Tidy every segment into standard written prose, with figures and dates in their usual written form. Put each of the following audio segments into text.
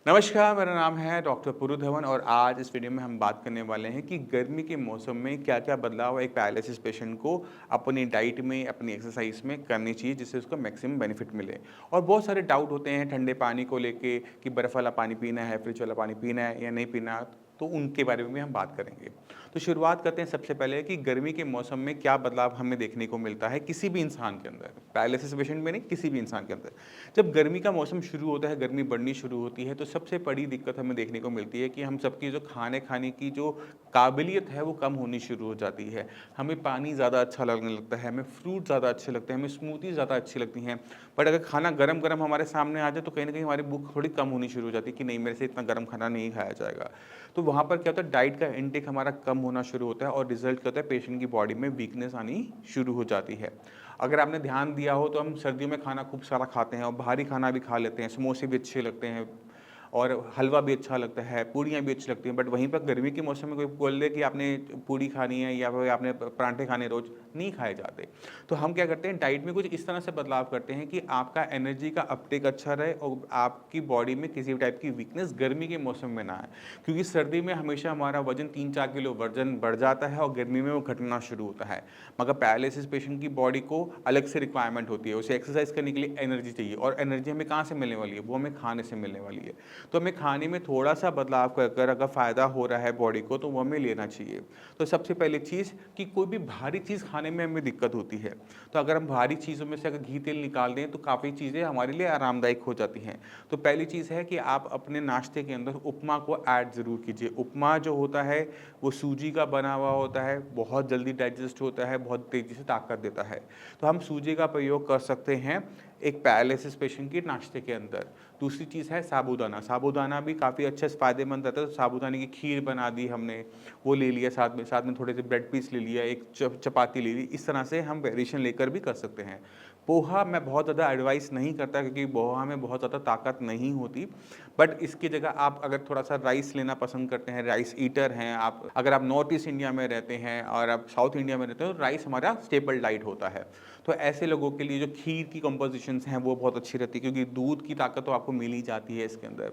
नमस्कार, मेरा नाम है डॉक्टर पुरु धवन और आज इस वीडियो में हम बात करने वाले हैं कि गर्मी के मौसम में क्या-क्या बदलाव एक पैरालिसिस पेशेंट को अपनी डाइट में, अपनी एक्सरसाइज में करनी चाहिए जिससे उसको मैक्सिमम बेनिफिट मिले। और बहुत सारे डाउट होते हैं ठंडे पानी को लेके कि बर्फ़ वाला पानी पीना है, फ्रिज वाला पानी पीना है या नहीं पीना, तो उनके बारे में भी हम बात करेंगे। तो शुरुआत करते हैं सबसे पहले कि गर्मी के मौसम में क्या बदलाव हमें देखने को मिलता है किसी भी इंसान के अंदर, पैरालिसिस पेशेंट में नहीं, किसी भी इंसान के अंदर। जब गर्मी का मौसम शुरू होता है, गर्मी बढ़नी शुरू होती है, तो सबसे बड़ी दिक्कत हमें देखने को मिलती है कि हम सबकी जो खाने की जो काबिलियत है वो कम होनी शुरू हो जाती है। हमें पानी ज़्यादा अच्छा लगने लगता है, हमें फ्रूट ज़्यादा अच्छे लगते हैं, हमें स्मूदी ज़्यादा अच्छी लगती हैं। बट अगर खाना गरम-गरम हमारे सामने आ जाए तो कहीं न कहीं हमारी भूख थोड़ी कम होनी शुरू हो जाती है कि नहीं, मेरे से इतना गरम खाना नहीं खाया जाएगा। तो वहाँ पर क्या होता है, डाइट का इनटेक हमारा कम होना शुरू होता है और रिज़ल्ट क्या होता है, पेशेंट की बॉडी में वीकनेस आनी शुरू हो जाती है। अगर आपने ध्यान दिया हो तो हम सर्दियों में खाना खूब सारा खाते हैं और भारी खाना भी खा लेते हैं, समोसे भी अच्छे लगते हैं और हलवा भी अच्छा लगता है, पूड़ियाँ भी अच्छी लगती हैं। बट वहीं पर गर्मी के मौसम में कोई बोल दे कि आपने पूड़ी खानी है या फिर आपने पराठे खाने रोज़, नहीं खाए जाते। तो हम क्या करते हैं, डाइट में कुछ इस तरह से बदलाव करते हैं कि आपका एनर्जी का अपटेक अच्छा रहे और आपकी बॉडी में किसी भी टाइप की वीकनेस गर्मी के मौसम में ना आए। क्योंकि सर्दी में हमेशा हमारा वज़न 3-4 किलो वज़न बढ़ जाता है और गर्मी में वो घटना शुरू होता है। मगर पैरालिसिस पेशेंट की बॉडी को अलग से रिक्वायरमेंट होती है, उसे एक्सरसाइज करने के लिए एनर्जी चाहिए और एनर्जी हमें कहाँ से मिलने वाली है, वो हमें खाने से मिलने वाली है। तो हमें खाने में थोड़ा-सा बदलाव कर कर अगर फ़ायदा हो रहा है बॉडी को तो वो हमें लेना चाहिए। तो सबसे पहली चीज़ कि कोई भी भारी चीज़ खाने में हमें दिक्कत होती है। तो अगर हम भारी चीज़ों में से अगर घी तेल निकाल दें तो काफ़ी चीज़ें हमारे लिए आरामदायक हो जाती हैं। तो पहली चीज़ है कि आप अपने नाश्ते के अंदर उपमा को ऐड ज़रूर कीजिए। उपमा जो होता है वो सूजी का बना हुआ होता है, बहुत जल्दी डाइजेस्ट होता है, बहुत तेज़ी से ताकत देता है। तो हम सूजी का प्रयोग कर सकते हैं एक पैरालिसिस पेशेंट के नाश्ते के अंदर। दूसरी चीज़ है साबूदाना। साबूदाना भी काफ़ी अच्छा फ़ायदेमंद रहता है, तो साबूदाने की खीर बना दी हमने, वो ले लिया साथ में थोड़े से ब्रेड पीस ले लिया, एक चपाती ले ली। इस तरह से हम वेरिएशन लेकर भी कर सकते हैं। पोहा मैं बहुत ज़्यादा एडवाइस नहीं करता क्योंकि पोहा में बहुत ज़्यादा ताकत नहीं होती। बट इसकी जगह आप अगर थोड़ा-सा राइस लेना पसंद करते हैं, राइस ईटर हैं आप, अगर आप नॉर्थ ईस्ट इंडिया में रहते हैं और आप साउथ इंडिया में रहते हो, तो राइस हमारा स्टेपल डाइट होता है। तो ऐसे लोगों के लिए जो खीर की कंपोज़िशंस हैं वो बहुत अच्छी रहती है क्योंकि दूध की ताकत तो आपको मिल ही जाती है इसके अंदर।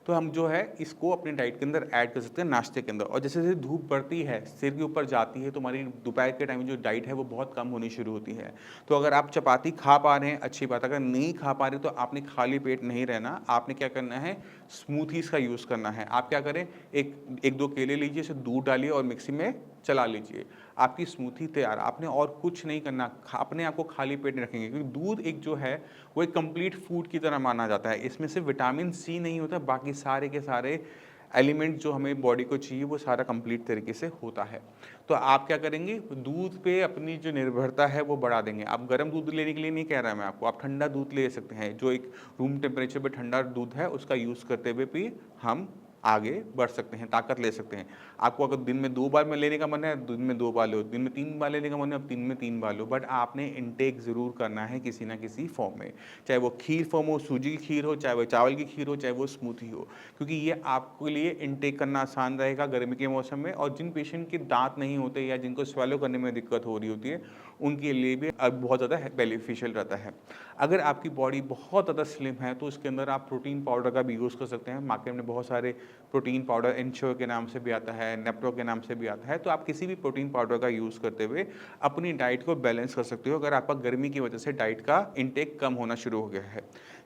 तो हम जो है इसको अपनी डाइट के अंदर ऐड कर सकते हैं नाश्ते के अंदर और जैसे-जैसे धूप बढ़ती है, सिर के ऊपर जाती है तो हमारी दोपहर के टाइम में जो डाइट है वो बहुत कम होनी शुरू होती है। तो अगर आप चपाती खा पा रहे हैं अच्छी बात है, अगर नहीं खा पा रहे तो आपने खाली पेट नहीं रहना, आपने क्या करना है, स्मूथीज़ का यूज़ करना है। आप क्या करें, एक 1-2 केले लीजिए, उसमें दूध डालिए और मिक्सी में चला लीजिए। आपकी स्मूथी तैयार। आपने और कुछ नहीं करना, अपने आप को खाली पेट नहीं रखेंगे क्योंकि दूध एक जो है वो एक कंप्लीट फूड की तरह माना जाता है। इसमें सिर्फ विटामिन सी नहीं होता, बाकी सारे के सारे एलिमेंट जो हमें बॉडी को चाहिए वो सारा कंप्लीट तरीके से होता है। तो आप क्या करेंगे, दूध पे अपनी जो निर्भरता है वो बढ़ा देंगे। आप गर्म दूध लेने के लिए नहीं कह रहा मैं आपको, आप ठंडा दूध ले सकते हैं, जो एक रूम टेम्परेचर पे ठंडा दूध है उसका यूज़ करते हुए भी हम आगे बढ़ सकते हैं, ताकत ले सकते हैं। आपको अगर दिन में 2 बार में लेने का मन है, दिन में 2 बार लो, दिन में 3 बार लेने का मन है, अब दिन में 3 बार लो, बट आपने इनटेक ज़रूर करना है किसी न किसी फॉर्म में। चाहे वो खीर फॉर्म हो, सूजी की खीर हो, चाहे वो चावल की खीर हो, चाहे वो स्मूथी हो, क्योंकि ये आपके लिए इनटेक करना आसान रहेगा गर्मी के मौसम में। और जिन पेशेंट के दाँत नहीं होते या जिनको स्वेलो करने में दिक्कत हो रही होती है, उनके लिए भी बहुत ज़्यादा बेनिफिशियल रहता है। अगर आपकी बॉडी बहुत ज़्यादा स्लिम है, तो उसके अंदर आप प्रोटीन पाउडर का भी यूज़ कर सकते हैं। मार्केट में बहुत सारे प्रोटीन पाउडर एंश्योर के नाम से भी आता है, नेप्रो के नाम से भी आता है, तो आप किसी भी प्रोटीन पाउडर का यूज़ करते हुए अपनी डाइट को बैलेंस कर सकते हो अगर आपका गर्मी की वजह से डाइट का इंटेक कम होना शुरू हो गया है।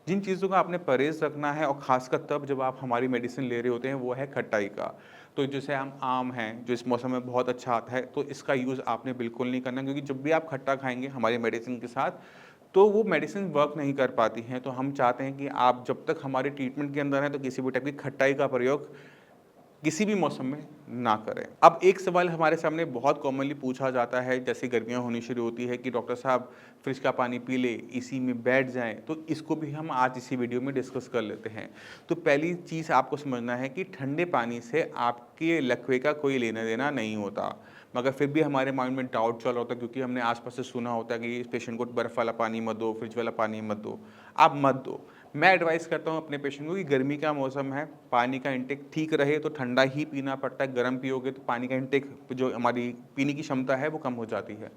जिन चीज़ों का आपने परहेज़ रखना है और ख़ासकर तब जब आप हमारी मेडिसिन ले रहे होते हैं, वो है खटाई का। तो जैसे हम आम हैं, जो इस मौसम में बहुत अच्छा आता है, तो इसका यूज़ आपने बिल्कुल नहीं करना क्योंकि जब भी आप खट्टा खाएँगे हमारी मेडिसिन के साथ, तो वो मेडिसिन वर्क नहीं कर पाती हैं। तो हम चाहते हैं कि आप जब तक हमारे ट्रीटमेंट के अंदर हैं, तो किसी भी टाइप की खटाई का प्रयोग किसी भी मौसम में ना करें। अब एक सवाल हमारे सामने बहुत कॉमनली पूछा जाता है, जैसे गर्मियाँ होनी शुरू होती है कि डॉक्टर साहब फ्रिज का पानी पी लें, इसी में बैठ जाएँ, तो इसको भी हम आज इसी वीडियो में डिस्कस कर लेते हैं। तो पहली चीज़ आपको समझना है कि ठंडे पानी से आपके लकवे का कोई लेना-देना नहीं होता। मगर फिर भी हमारे माइंड में डाउट चल रहा होता है क्योंकि हमने आस-पास से सुना होता है कि इस पेशेंट को बर्फ़ वाला पानी मत दो, फ्रिज वाला पानी मत दो। आप मत दो। मैं एडवाइस करता हूँ अपने पेशेंट को कि गर्मी का मौसम है, पानी का इंटेक ठीक रहे तो ठंडा ही पीना पड़ता है, गर्म पियोगे तो पानी का इंटेक जो हमारी पीने की क्षमता है वो कम हो जाती है।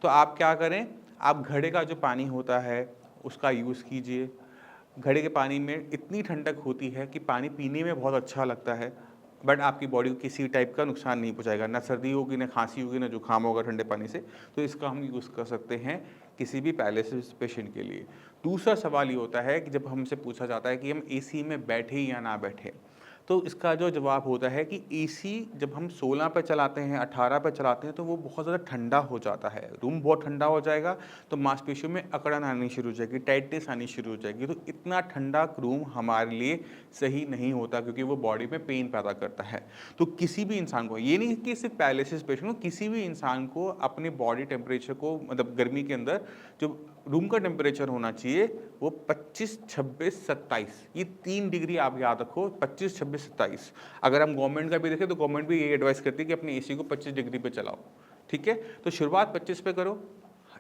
तो आप क्या करें, आप घड़े का जो पानी होता है उसका यूज़ कीजिए। घड़े के पानी में इतनी ठंडक होती है कि पानी पीने में बहुत अच्छा लगता है, बट आपकी बॉडी को किसी टाइप का नुकसान नहीं पहुंचाएगा, ना सर्दी होगी, ना खांसी होगी, ना जुकाम होगा ठंडे पानी से। तो इसका हम यूज़ कर सकते हैं किसी भी पैरालिसिस पेशेंट के लिए। दूसरा सवाल ये होता है कि जब हमसे पूछा जाता है कि हम एसी में बैठे या ना बैठे, तो इसका जो जवाब होता है कि एसी जब हम 16 पे चलाते हैं, 18 पे चलाते हैं, तो वो बहुत ज़्यादा ठंडा हो जाता है, रूम बहुत ठंडा हो जाएगा, तो मांसपेशियों में अकड़न आनी शुरू हो जाएगी, टाइटनेस आनी शुरू हो जाएगी। तो इतना ठंडा रूम हमारे लिए सही नहीं होता, क्योंकि वो बॉडी में पेन पैदा करता है। तो किसी भी इंसान को, ये नहीं कि सिर्फ पैरालिसिस पेशेंट को, किसी भी इंसान को अपने बॉडी टेम्परेचर को, मतलब गर्मी के अंदर जो रूम का टेम्परेचर होना चाहिए वो 25, 26, 27, ये 3 डिग्री आप याद रखो, 25, 26, 27। अगर हम गवर्नमेंट का भी देखें तो गवर्नमेंट भी यही एडवाइस करती है कि अपने एसी को 25 डिग्री पे चलाओ, ठीक है। तो शुरुआत 25 पे करो,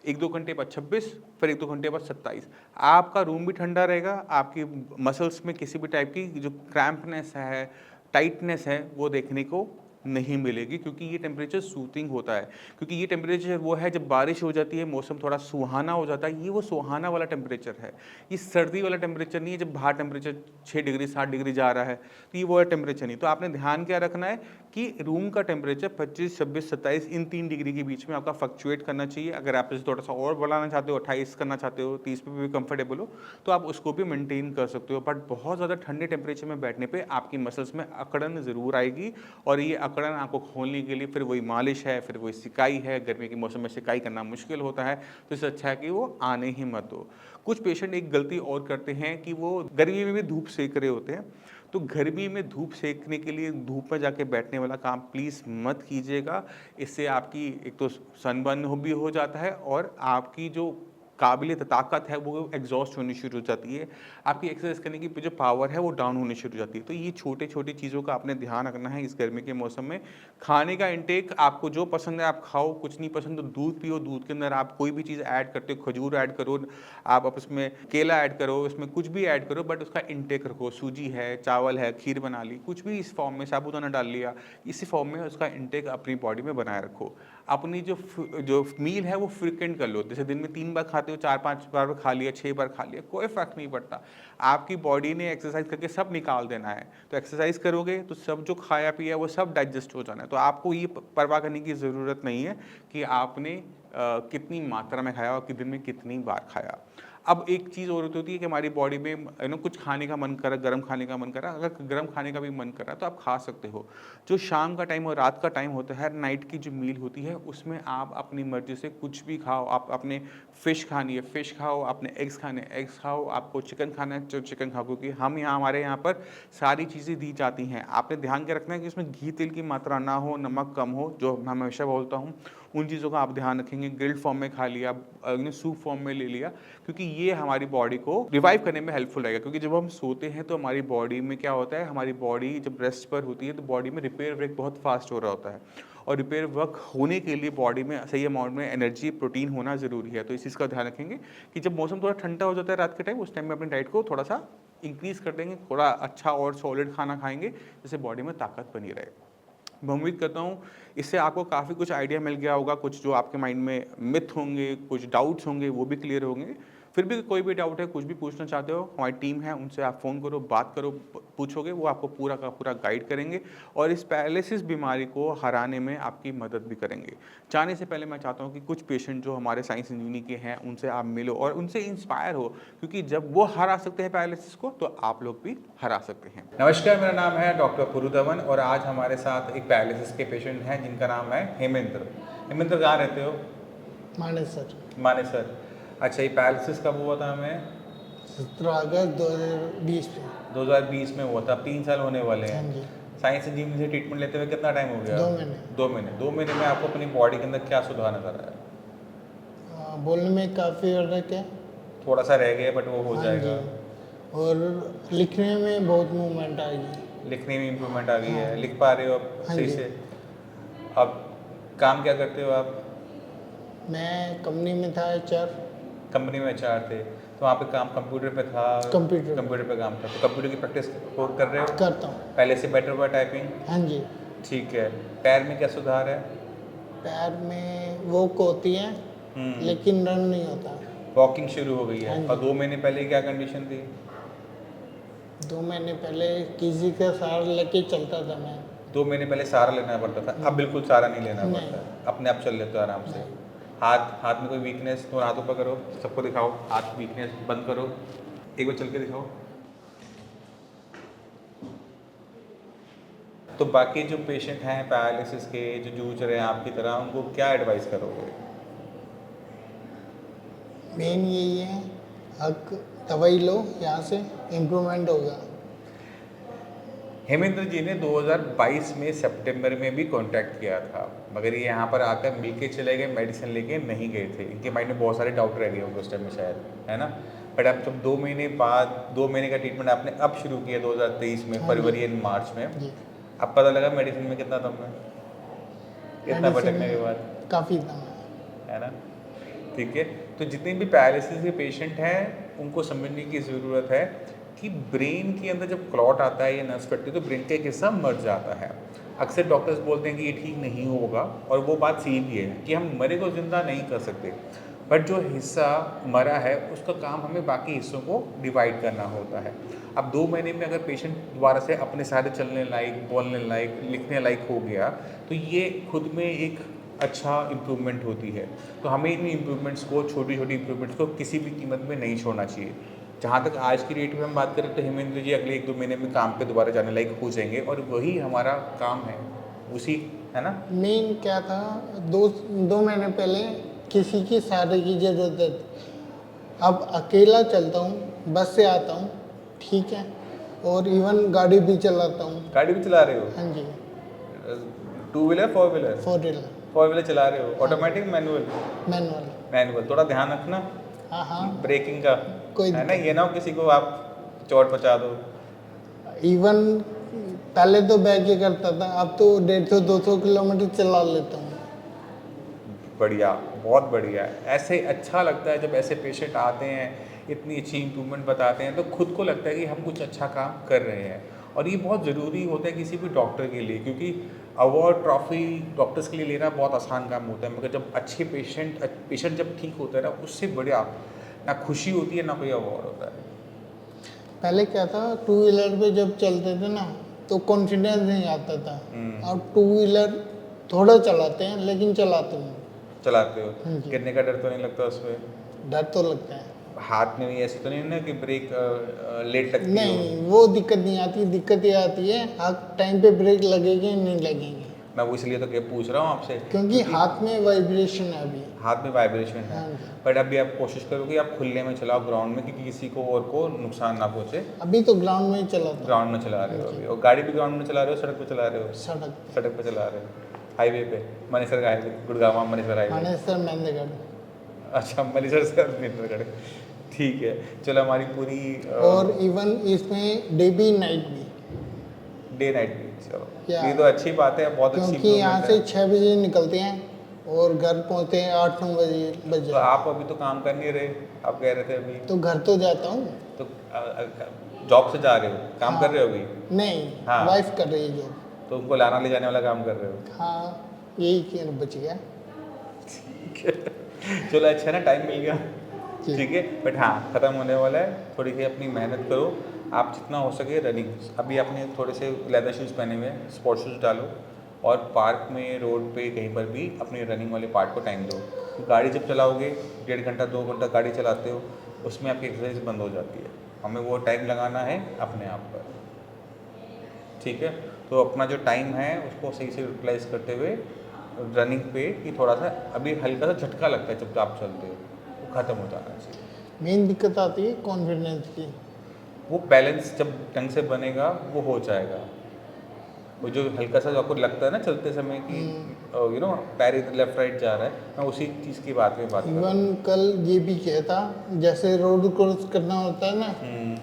1-2 घंटे बाद 26, फिर 1-2 घंटे बाद 27। आपका रूम भी ठंडा रहेगा, आपकी मसल्स में किसी भी टाइप की जो क्रैम्पनेस है, टाइटनेस है, वो देखने को नहीं मिलेगी, क्योंकि ये टेम्परेचर सूथिंग होता है। क्योंकि ये टेम्परेचर वो है जब बारिश हो जाती है, मौसम थोड़ा सुहाना हो जाता है, ये वो सुहाना वाला टेम्परेचर है। ये सर्दी वाला टेम्परेचर नहीं है जब बाहर टेम्परेचर 6 डिग्री 7 डिग्री जा रहा है, तो ये वो टेम्परेचर नहीं। तो आपने ध्यान क्या रखना है कि रूम का टेम्परेचर 25, 26, 27 इन 3 डिग्री के बीच में आपका फ्लक्चुएट करना चाहिए। अगर आप इसे थोड़ा सा और बढ़ाना चाहते हो, 28 करना चाहते हो, 30 पे भी कंफर्टेबल हो, तो आप उसको भी मेंटेन कर सकते हो। बट बहुत ज़्यादा ठंडे टेम्परेचर में बैठने पे आपकी मसल्स में अकड़न ज़रूर आएगी, और ये अकड़न आपको खोलने के लिए फिर वही मालिश है, फिर वही सिकाई है। गर्मी के मौसम में सिकाई करना मुश्किल होता है, तो इससे अच्छा है कि वो आने ही मत दो। कुछ पेशेंट एक गलती और करते हैं कि वो गर्मी में भी धूप सेक रहे होते हैं। तो गर्मी में धूप सेकने के लिए धूप में जाके बैठने वाला काम प्लीज़ मत कीजिएगा। इससे आपकी एक तो सनबर्न भी हो जाता है, और आपकी जो काबिलियत ताकत है वो एग्जॉस्ट होनी शुरू हो जाती है। आपकी एक्सरसाइज करने की जो पावर है वो डाउन होनी शुरू हो जाती है। तो ये छोटे-छोटी चीज़ों का आपने ध्यान रखना है इस गर्मी के मौसम में। खाने का इंटेक आपको जो पसंद है आप खाओ, कुछ नहीं पसंद तो दूध पियो, दूध के अंदर आप कोई भी चीज़ ऐड करते हो, खजूर ऐड करो, आप उसमें केला ऐड करो, इसमें कुछ भी ऐड करो, बट उसका इंटेक रखो। सूजी है, चावल है, खीर बना ली, कुछ भी इस फॉर्म में, साबूदाना डाल लिया, इसी फॉर्म में उसका इंटेक अपनी बॉडी में बनाए रखो। अपनी जो मील है वो फ्रीक्वेंट कर लो, जैसे दिन में 3 बार खाते हो, 4-5 बार खा लिया, 6 बार खा लिया, कोई फ़र्क नहीं पड़ता। आपकी बॉडी ने एक्सरसाइज करके सब निकाल देना है, तो एक्सरसाइज करोगे तो सब जो खाया पिया वो सब डाइजेस्ट हो जाना है। तो आपको ये परवाह करने की ज़रूरत नहीं है कि आपने कितनी मात्रा में खाया और कि दिन में कितनी बार खाया। अब एक चीज़ और होती है कि हमारी बॉडी में कुछ खाने का मन कर रहा है, गर्म खाने का मन कर रहा है, अगर गर्म खाने का भी मन कर रहा है तो आप खा सकते हो। जो शाम का टाइम और रात का टाइम होता है, नाइट की जो मील होती है, उसमें आप अपनी मर्ज़ी से कुछ भी खाओ। आप अपने फ़िश खानी है फ़िश खाओ, आपने एग्स खाने एग्स खाओ, आपको चिकन खाना है तो चिकन खाओ, क्योंकि हमारे यहाँ पर सारी चीज़ें दी जाती हैं। आपने ध्यान क्या रखना है कि उसमें घी तेल की मात्रा ना हो, नमक कम हो, जो मैं हमेशा बोलता हूँ, उन चीज़ों का आप ध्यान रखेंगे। ग्रिल्ड फॉर्म में खा लिया, सूप फॉर्म में ले लिया, क्योंकि ये हमारी बॉडी को रिवाइव करने में हेल्पफुल रहेगा। क्योंकि जब हम सोते हैं तो हमारी बॉडी में क्या होता है, हमारी बॉडी जब रेस्ट पर होती है तो बॉडी में रिपेयर वर्क बहुत फास्ट हो रहा होता है, और रिपेयर वर्क होने के लिए बॉडी में सही अमाउंट में एनर्जी, प्रोटीन होना ज़रूरी है। तो इस चीज़ का ध्यान रखेंगे कि जब मौसम थोड़ा ठंडा हो जाता है रात के टाइम, उस टाइम में अपनी डाइट को थोड़ा सा इंक्रीज़ कर देंगे, थोड़ा अच्छा और सॉलिड खाना खाएंगे, जिससे बॉडी में ताकत बनी रहे। मैं उम्मीद करता हूँ इससे आपको काफ़ी कुछ आइडिया मिल गया होगा। कुछ जो आपके माइंड में मिथ होंगे, कुछ डाउट्स होंगे, वो भी क्लियर होंगे। फिर भी कोई भी डाउट है, कुछ भी पूछना चाहते हो, हमारी टीम है, उनसे आप फ़ोन करो, बात करो, पूछोगे, वो आपको पूरा का पूरा गाइड करेंगे, और इस पैरालिसिस बीमारी को हराने में आपकी मदद भी करेंगे। जाने से पहले मैं चाहता हूँ कि कुछ पेशेंट जो हमारे साइंस इंजीनियरिंग के हैं, उनसे आप मिलो और उनसे इंस्पायर हो, क्योंकि जब वो हरा सकते हैं पैरालिसिस को, तो आप लोग भी हरा सकते हैं। नमस्कार, मेरा नाम है डॉक्टर पुरुधवन, और आज हमारे साथ एक पैरालिसिस के पेशेंट हैं जिनका नाम है हेमेंद्र। हेमेंद्र, कहाँ रहते हो? मानेसर। मानेसर। अच्छा, ये पैरालिसिस कब हुआ था हमें? 17 अगस्त 2020 में। 2020 में हुआ था, 3 साल होने वाले हैं। हाँ जी। साइंस इंजीनियरिंग से ट्रीटमेंट लेते हुए कितना टाइम हो गया? 2 महीने। 2 महीने। 2 महीने में आपको अपनी बॉडी के अंदर क्या सुधार नजर आया? बोलने में काफ़ी फर्क है। थोड़ा सा रह गया, बट वो हो हाँ जाएगा। जी। और लिखने में बहुत मूवमेंट आएगी। लिखने में इम्प्रूवमेंट आ गई है, हाँ। लिख पा रहे हो अब हाँ सही जी। से? अब काम क्या करते हो आप? मैं कंपनी में था HR। कंपनी में HR थे, तो वहाँ पे काम कंप्यूटर पे था? कंप्यूटर पे काम था। तो कंप्यूटर की प्रैक्टिस कर रहे हो? करता हूँ। पहले से बेटर हुआ टाइपिंग? हाँ जी। ठीक है। पैर में क्या सुधार है? पैर में वॉक होती है, लेकिन रन नहीं होता। वॉकिंग शुरू हो गई है। हाँ जी। और 2 महीने पहले क्या कंडीशन थी? 2 महीने पहले किसी का सहारा लेके चलता था मैं। 2 महीने पहले सहारा लेना पड़ता था, अब बिल्कुल सहारा नहीं लेना नहीं। पड़ता है, अपने आप चल लेते हो आराम से। हाथ हाथ में कोई वीकनेस तो हाथों पर करो, सबको दिखाओ, हाथ वीकनेस बंद करो, एक बार चल के दिखाओ। तो बाकी जो पेशेंट हैं पैरालिसिस के, जो जूझ रहे हैं आपकी तरह, उनको क्या एडवाइस करोगे? मेन यही है, हक दवाई लो, यहाँ से इम्प्रूवमेंट होगा। हेमेंद्र जी ने 2022 में सितंबर में भी कांटेक्ट किया था, मगर ये यहाँ पर आकर मिल के चले गए, मेडिसिन लेके नहीं गए थे। इनके माइंड में बहुत सारे डाउट रह गए होंगे उस टाइम में शायद, है ना। बट अब जब 2 महीने बाद 2 महीने का ट्रीटमेंट आपने अब शुरू किया 2023 में, हाँ फरवरी जी। एंड मार्च में, जी। अब पता लगा मेडिसिन में कितना दम है, इतना भटकने के बाद, काफ़ी दम है ना। ठीक है, तो जितने भी पैरालिसिस के पेशेंट हैं उनको समझने की ज़रूरत है कि ब्रेन के अंदर जब क्लॉट आता है या नस फटती है तो ब्रेन का एक हिस्सा मर जाता है। अक्सर डॉक्टर्स बोलते हैं कि ये ठीक नहीं होगा, और वो बात सही भी है कि हम मरे को ज़िंदा नहीं कर सकते, बट जो हिस्सा मरा है उसका काम हमें बाकी हिस्सों को डिवाइड करना होता है। अब 2 महीने में अगर पेशेंट दोबारा से अपने सारे चलने लायक, बोलने लायक, लिखने लायक हो गया तो ये खुद में एक अच्छा इम्प्रूवमेंट होती है। तो हमें इन इम्प्रूवमेंट्स को, छोटी छोटी इम्प्रूवमेंट्स को किसी भी कीमत में नहीं छोड़ना चाहिए। जहाँ तक आज की डेट में हम बात करें तो हेमेंद्र जी अगले 1-2 महीने में काम पे दोबारा जाने लायक हो जाएंगे, और वही हमारा काम है, उसी, है ना। मेन क्या था, 2 महीने पहले किसी की सहारे की ज़रूरत है। अब अकेला चलता हूँ, बस से आता हूँ, ठीक है, और इवन गाड़ी भी चलाता हूँ। गाड़ी भी चला रहे हो? हाँ जी। 2 व्हीलर 4 व्हीलर? 4 व्हीलर 4 व्हीलर चला रहे हो, ऑटोमेटिक मैनुअल? मैनुअल। मैनुअल, थोड़ा ध्यान रखना हाँ हाँ, ब्रेकिंग का, कोई है ना, दिक्कत ये ना हो किसी को आप चोट पहुँचा दो। इवन पहले तो बैक ही करता था, अब तो 150-200 किलोमीटर चला लेता हूँ। बढ़िया, बहुत बढ़िया है। ऐसे अच्छा लगता है जब ऐसे पेशेंट आते हैं, इतनी अच्छी इम्प्रूवमेंट बताते हैं, तो खुद को लगता है कि हम कुछ अच्छा काम कर रहे हैं। और ये बहुत ज़रूरी होता है किसी भी डॉक्टर के लिए, क्योंकि अवार्ड ट्रॉफी डॉक्टर्स के लिए लेना बहुत आसान काम होता है, मगर जब अच्छे पेशेंट जब ठीक होता है ना, उससे बढ़िया ना खुशी होती है ना कोई अवार्ड होता है। पहले क्या था, 2 व्हीलर पे जब चलते थे ना तो कॉन्फिडेंस नहीं आता था। अब 2 व्हीलर थोड़ा चलाते हैं लेकिन चलाते हैं। चलाते हो, हाँ जी। गिरने का डर तो नहीं लगता उसमें? डर तो लगता है। हाथ में भी ऐसे तो नहीं ना कि ब्रेक लेट लगती हो? नहीं, वो दिक्कत नहीं आती। दिक्कत ये आती है आप टाइम पे ब्रेक लगेंगे नहीं लगेंगे, मैं वो इसलिए तो क्या पूछ रहा हूँ आपसे, क्योंकि हाथ में वाइब्रेशन है अभी। हाथ में वाइब्रेशन है। हाँ जी। बट अभी आप कोशिश करोगे आप खुले में चलाओ, ग्राउंड में, क्योंकि किसी को और को नुकसान ना पहुँचे। अभी तो ग्राउंड में ही चलाता हूँ। ग्राउंड में चला रहे हो अभी, और गाड़ी भी ग्राउंड में चला रहे हो, सड़क पे चला रहे हो? सड़क पे, सड़क पे चला रहे हो, हाईवे पे, मनेसर का हाईवे, गुड़गांव मनेसर हाईवे। मानेसर मेहंदगढ़। अच्छा, मनेसर से मनेसरगढ़, ठीक है। चलो, हमारी पूरी और इवन इसमें डे भी नाइट भी, डे नाइट भी, चलो क्या? ये तो अच्छी बात है, बहुत अच्छी क्योंकि यहाँ improvement से है। 6 बजे निकलते हैं और घर पहुँचते हैं 8-9 बजे। तो आप अभी तो काम कर नहीं रहे, आप कह रहे थे अभी, तो घर तो जाता हूँ। तो जॉब से जा रहे हो, काम हाँ। कर रहे हो अभी? नहीं, हाँ। वाइफ कर रही है जॉब। तो उनको लाना ले जाने वाला काम कर रहे हो? हाँ, यही क्यों बच गया। चलो अच्छा ना, टाइम मिल गया, जी। ठीक है। बट हाँ, ख़त्म होने वाला है, थोड़ी सी अपनी मेहनत करो, आप जितना हो सके रनिंग। अभी आपने थोड़े से लेदर शूज़ पहने हुए हैं, स्पोर्ट्स शूज़ डालो, और पार्क में, रोड पे, कहीं पर भी अपने रनिंग वाले पार्ट को टाइम दो। गाड़ी जब चलाओगे, 1.5 घंटा 2 घंटा गाड़ी चलाते हो, उसमें आपकी एक्सरसाइज बंद हो जाती है। हमें वो टाइम लगाना है अपने आप पर, ठीक है। तो अपना जो टाइम है उसको सही से यूटिलाइज करते हुए रनिंग पे, कि थोड़ा सा अभी हल्का सा झटका लगता है जब आप चलते हो, वो ख़त्म हो जाना चाहिए। मेन दिक्कत आती है कॉन्फिडेंस की। वो बैलेंस जब ढंग से बनेगा वो हो जाएगा। वो जो हल्का सा जो आपको लगता है ना चलते समय कि यू नो पैर इधर लेफ्ट राइट जा रहा है, मैं उसी चीज़ की बात में बात कर रहा इवन हूँ। कल ये भी कहता, जैसे रोड क्रॉस करना होता है ना, हम्म,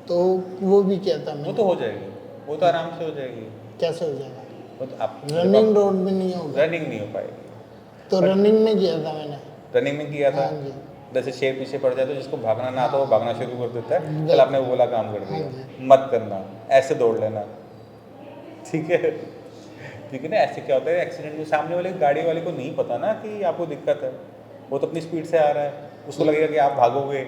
तो वो भी कहता वो मैं। तो हो जाएगी, वो तो आराम से हो जाएगी। कैसे हो जाएगा? वो तो आप रनिंग रोड में नहीं होगा। रनिंग नहीं हो पाएगी। तो रनिंग में किया था मैंने। रनिंग में किया था, हाँ जी। जैसे शेर पीछे पड़ जाए तो जिसको भागना ना आता वो भागना शुरू कर देता है, हाँ। कल आपने वो वाला काम कर हाँ दिया। मत करना, ऐसे दौड़ लेना, ठीक है। ठीक है ना। ऐसे क्या होता है, एक्सीडेंट में सामने वाले गाड़ी वाले को नहीं पता ना कि आपको दिक्कत है, वो तो अपनी स्पीड से आ रहा है, उसको लगेगा कि आप भागोगे।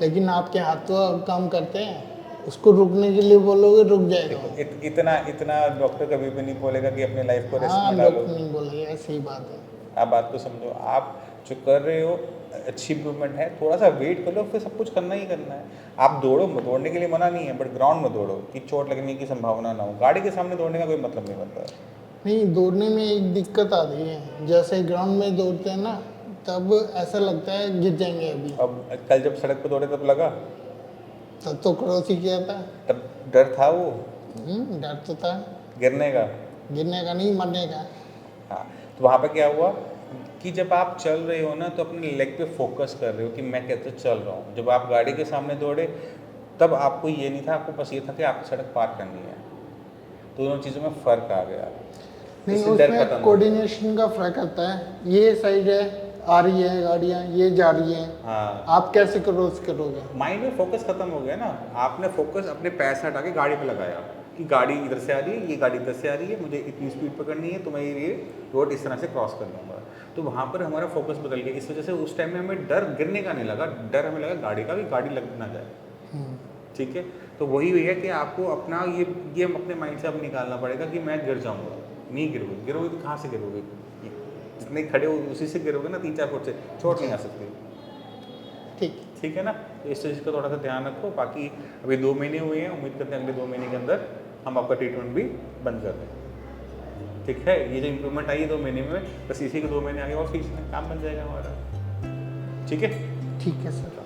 लेकिन आपके हाथ तो अब काम करते हैं। उसको रुकने के लिए बोलोगे रुक जाएगा वो। इतना इतना डॉक्टर कभी भी नहीं बोलेगा कि अपने लाइफ को रिस्क हाँ में डालो। डॉक्टर नहीं बोलेगा, ऐसी बात है। आप बात को समझो, आप जो कर रहे हो अच्छी इम्प्रूवमेंट है, थोड़ा सा वेट कर लो, फिर सब कुछ करना ही करना है। आप दौड़ो, दौड़ने के लिए मना नहीं है, बट ग्राउंड में दौड़ो कि चोट लगने की संभावना ना हो। गाड़ी के सामने दौड़ने का कोई मतलब नहीं बनता है। नहीं, दौड़ने में एक दिक्कत आती है, जैसे ग्राउंड में दौड़ते हैं ना, तब ऐसा लगता है गिर जाएंगे अभी। अब कल जब सड़क पर दौड़े तब लगा, तब तो क्रॉस ही किया था। तब डर था वो डर तो था, गिरने का। गिरने का नहीं, मरने का। हाँ, तो वहाँ पे क्या हुआ कि जब आप चल रहे हो ना, तो अपने लेग पे फोकस कर रहे हो कि मैं कैसे चल रहा हूँ। जब आप गाड़ी के सामने दौड़े तब आपको ये नहीं था, आपको बस ये था कि आपको सड़क पार करनी है। तो दोनों चीज़ों में फ़र्क आ गया। नहीं, इससे डर खत्म उसमें हो कोऑर्डिनेशन का फर्क आता है। ये साइड है, आ रही है गाड़ियाँ, ये जा रही हैं, गया। हाँ, आप कैसे क्रॉस करोगे? माइंड में फोकस खत्म हो गया ना। आपने फोकस अपने पैर से हटा के गाड़ी पे लगाया कि गाड़ी इधर से आ रही है, ये गाड़ी इधर से आ रही है, मुझे इतनी स्पीड पकड़नी है, तो मैं ये रोड इस तरह से क्रॉस कर लूँगा। तो वहाँ पर हमारा फोकस बदल गया। इस वजह से उस टाइम में हमें डर गिरने का नहीं लगा, डर हमें लगा गाड़ी का, कि गाड़ी लग ना जाए। ठीक है, तो वही है कि आपको अपना ये अपने माइंड से अब निकालना पड़ेगा कि मैं गिर जाऊँगा। नहीं गिरोगे, गिरोगे तो कहाँ से गिरोगे? जितने खड़े हो उसी से गिरोगे ना, 3-4 फुट से, चोट नहीं आ सकती। ठीक है ना। तो इस चीज़ का थोड़ा सा ध्यान रखो। बाकी अभी 2 महीने हुए हैं, उम्मीद करते हैं अगले 2 महीने के अंदर हम आपका ट्रीटमेंट भी बंद कर दें। ठीक है, ये जो इम्प्रूवमेंट आई है 2 महीने में, बस इसी के 2 महीने आगे और फीस में काम बन जाएगा हमारा। ठीक है ठीक है सर।